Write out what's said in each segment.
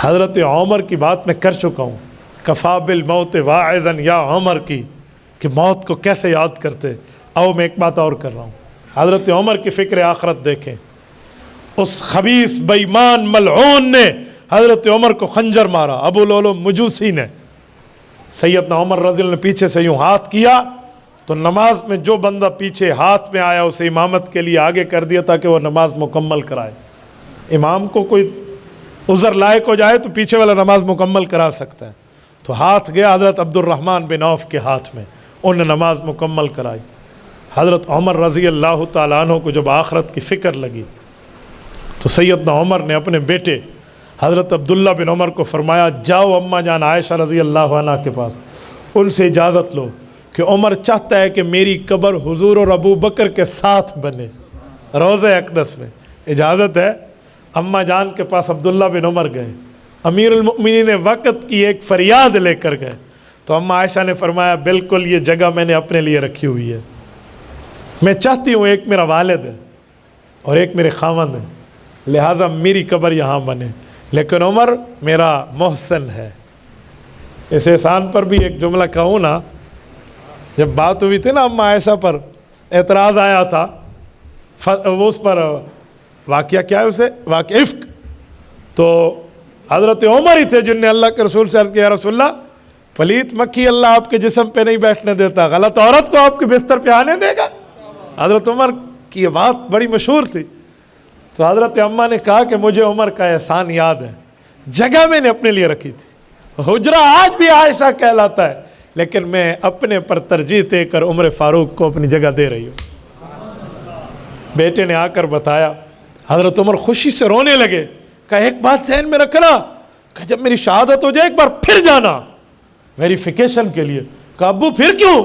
حضرت عمر کی بات میں کر چکا ہوں، کفا بالموت واعظا یا عمر کی، کہ موت کو کیسے یاد کرتے۔ او میں ایک بات اور کر رہا ہوں، حضرت عمر کی فکر آخرت دیکھیں۔ اس خبیث بے ایمان ملعون نے حضرت عمر کو خنجر مارا، ابو لولو مجوسی نے۔ سیدنا عمر رضی اللہ عنہ نے پیچھے سے یوں ہاتھ کیا تو نماز میں جو بندہ پیچھے ہاتھ میں آیا اسے امامت کے لیے آگے کر دیا تاکہ وہ نماز مکمل کرائے۔ امام کو کوئی عذر لائق ہو جائے تو پیچھے والا نماز مکمل کرا سکتا ہے، تو ہاتھ گیا حضرت عبد الرحمن بن عوف کے ہاتھ میں، انہوں نے نماز مکمل کرائی۔ حضرت عمر رضی اللہ تعالیٰ عنہ کو جب آخرت کی فکر لگی تو سیدنا عمر نے اپنے بیٹے حضرت عبداللہ بن عمر کو فرمایا، جاؤ اماں جان عائشہ رضی اللہ عنہ کے پاس، ان سے اجازت لو کہ عمر چاہتا ہے کہ میری قبر حضور اور ابو بکر کے ساتھ بنے روضہ اقدس میں، اجازت ہے؟ اماں جان کے پاس عبداللہ بن عمر گئے، امیر المؤمنین نے وقت کی ایک فریاد لے کر گئے، تو اماں عائشہ نے فرمایا بالکل یہ جگہ میں نے اپنے لیے رکھی ہوئی ہے، میں چاہتی ہوں ایک میرا والد ہے اور ایک میرے خاوند ہے، لہٰذا میری قبر یہاں بنے، لیکن عمر میرا محسن ہے۔ اس احسان پر بھی ایک جملہ کہوں نا، جب بات ہوئی تھی نا اماں عائشہ پر اعتراض آیا تھا، وہ اس پر واقعہ کیا ہے اسے واقعہ عفق، تو حضرت عمر ہی تھے جن نے اللہ کے رسول سے عرض کیا، یا رسول اللہ پلیت مکھی اللہ آپ کے جسم پہ نہیں بیٹھنے دیتا، غلط عورت کو آپ کے بستر پہ آنے دے گا؟ حضرت عمر کی یہ بات بڑی مشہور تھی۔ تو حضرت اماں نے کہا کہ مجھے عمر کا احسان یاد ہے، جگہ میں نے اپنے لیے رکھی تھی، حجرہ آج بھی عائشہ کہلاتا ہے، لیکن میں اپنے پر ترجیح دے کر عمر فاروق کو اپنی جگہ دے رہی ہوں۔ بیٹے نے آ کر بتایا، حضرت عمر خوشی سے رونے لگے، کہا ایک بات ذہن میں رکھنا کہ جب میری شہادت ہو جائے ایک بار پھر جانا ویریفیکیشن کے لیے۔ کہا ابو پھر کیوں؟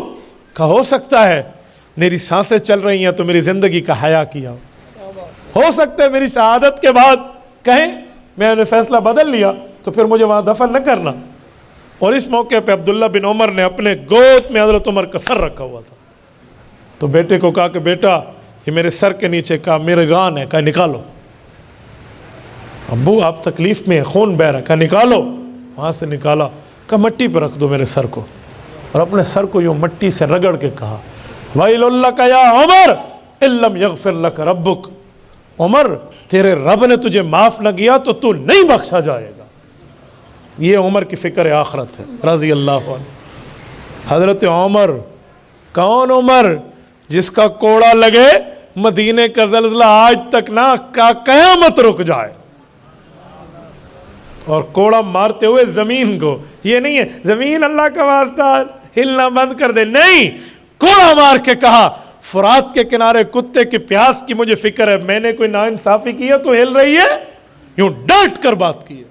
کہا ہو سکتا ہے میری سانسیں چل رہی ہیں تو میری زندگی کا حیا کیا ہو سکتا ہے میری شہادت کے بعد کہیں میں نے فیصلہ بدل لیا تو پھر مجھے وہاں دفن نہ کرنا۔ اور اس موقع پہ عبداللہ بن عمر نے اپنے گود میں حضرت عمر کا سر رکھا ہوا تھا، تو بیٹے کو کہا کہ بیٹا یہ میرے سر کے نیچے، کہا میری ران ہے، کہا نکالو۔ ابو آپ تکلیف میں خون بہہ رہا ہے، کہا نکالو۔ وہاں سے نکالا، کہا مٹی پہ رکھ دو میرے سر کو، اور اپنے سر کو یوں مٹی سے رگڑ کے کہا وَيْلُ لَكَ يَا عمر إِن لَّمْ يَغْفِرْ لَكَ رَبُّكَ، عمر تیرے رب نے تجھے معاف نہ کیا تو تو نہیں بخشا جائے گا۔ یہ عمر کی فکر آخرت ہے رضی اللہ عنہ۔ حضرت عمر، کون عمر؟ جس کا کوڑا لگے مدینے کا زلزلہ آج تک نہ قیامت رک جائے، اور کوڑا مارتے ہوئے زمین کو، یہ نہیں ہے زمین اللہ کا واسطہ ہلنا بند کر دے، نہیں، کوڑا مار کے کہا فرات کے کنارے کتے کی پیاس کی مجھے فکر ہے، میں نے کوئی ناانصافی کی ہے تو ہل رہی ہے، یوں ڈانٹ کر بات کی ہے۔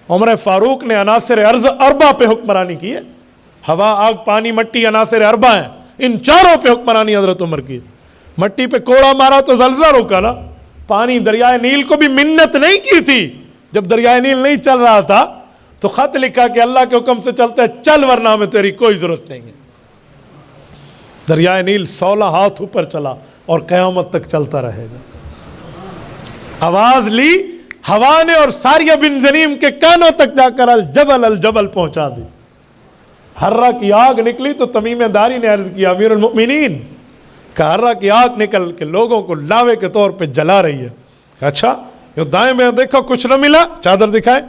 عمر فاروق نے عناصر اربع پہ حکمرانی کی ہے، ہوا آگ پانی مٹی عناصر اربع ہیں، ان چاروں پہ حکمرانی حضرت عمر کی۔ مٹی پہ کوڑا مارا تو زلزلہ روکا نا، پانی دریائے نیل کو بھی منت نہیں کی تھی، جب دریائے نیل نہیں چل رہا تھا تو خط لکھا کہ اللہ کے حکم سے چلتا ہے چل ورنہ ہمیں تیری کوئی ضرورت نہیں ہے۔ دریائے نیل 16 ہاتھ اوپر چلا اور قیامت تک چلتا رہے گا۔ آواز لی ہوا نے اور ساریہ بن زنیم کے کانوں تک جا کر الجبل پہنچا دی۔ ہرہ کی آگ نکلی تو تمیم داری نے عرض کیا امیر المؤمنین کہ ہرہ کی آگ نکل کے لوگوں کو لاوے کے طور پہ جلا رہی ہے۔ اچھا یہ دائیں میں دیکھو کچھ نہ ملا، چادر دکھائے۔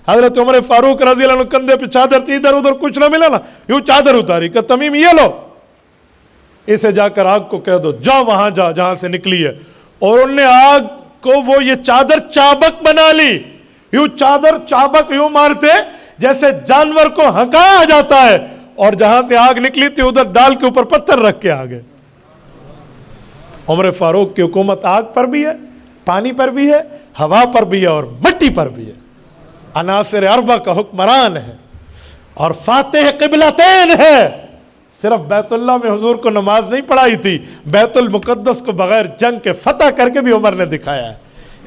حضرت عمر فاروق رضی اللہ عنہ کندھے پہ چادر تھی، ادھر ادھر کچھ نہ ملا نا، یوں چادر اتاری کہ تمیم یہ لو، اسے جا کر آگ کو کہہ دو جاؤ وہاں جا جہاں سے نکلی ہے۔ اور انہوں نے آگ کو وہ یہ چادر چابک بنا لی، یوں چادر چابک یوں مارتے جیسے جانور کو ہنکایا جاتا ہے، اور جہاں سے آگ نکلی تھی ادھر ڈال کے اوپر پتھر رکھ کے آگے۔ عمر فاروق کی حکومت آگ پر بھی ہے، پانی پر بھی ہے، ہوا پر بھی ہے، اور مٹی پر بھی ہے، عناصر اربع کا حکمران ہے، اور فاتح قبلتین ہے۔ صرف بیت اللہ میں حضور کو نماز نہیں پڑھائی تھی، بیت المقدس کو بغیر جنگ کے فتح کر کے بھی عمر نے دکھایا ہے۔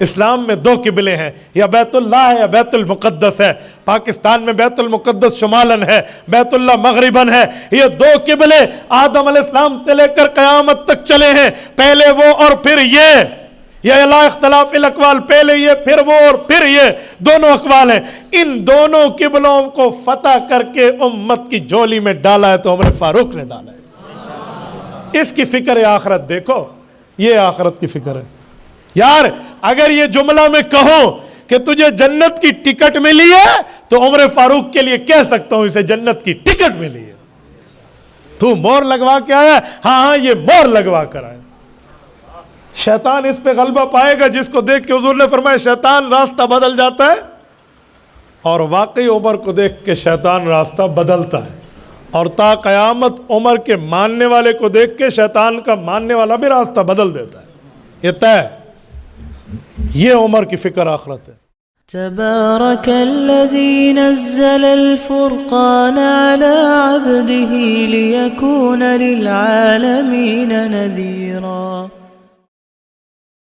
اسلام میں 2 قبلے ہیں، یا بیت اللہ ہے یا بیت المقدس ہے۔ پاکستان میں بیت المقدس شمالاً ہے، بیت اللہ مغرباً ہے۔ یہ 2 قبلے آدم علیہ السلام سے لے کر قیامت تک چلے ہیں، پہلے وہ اور پھر یہ۔ یہ لا اختلاف الاقوال، پہلے یہ پھر وہ اور پھر یہ دونوں اقوال ہیں، ان دونوں قبلوں کو فتح کر کے امت کی جھولی میں ڈالا ہے تو عمر فاروق نے ڈالا ہے۔ اس کی فکر آخرت دیکھو، یہ آخرت کی فکر ہے۔ یار اگر یہ جملہ میں کہوں کہ تجھے جنت کی ٹکٹ ملی ہے تو عمر فاروق کے لیے کہہ سکتا ہوں اسے جنت کی ٹکٹ ملی ہے۔ تو مور لگوا کے آیا، ہاں یہ مور لگوا کر آیا۔ شیطان اس پہ غلبہ پائے گا جس کو دیکھ کے حضور نے فرمایا شیطان راستہ بدل جاتا ہے، اور واقعی عمر کو دیکھ کے شیطان راستہ بدلتا ہے، اور تا قیامت عمر کے ماننے والے کو دیکھ کے شیطان کا ماننے والا بھی راستہ بدل دیتا ہے۔ یہ طے، یہ عمر کی فکر آخرت ہے۔ تبارك الذي نزل الفرقان على عبده ليكون للعالمين نذيرا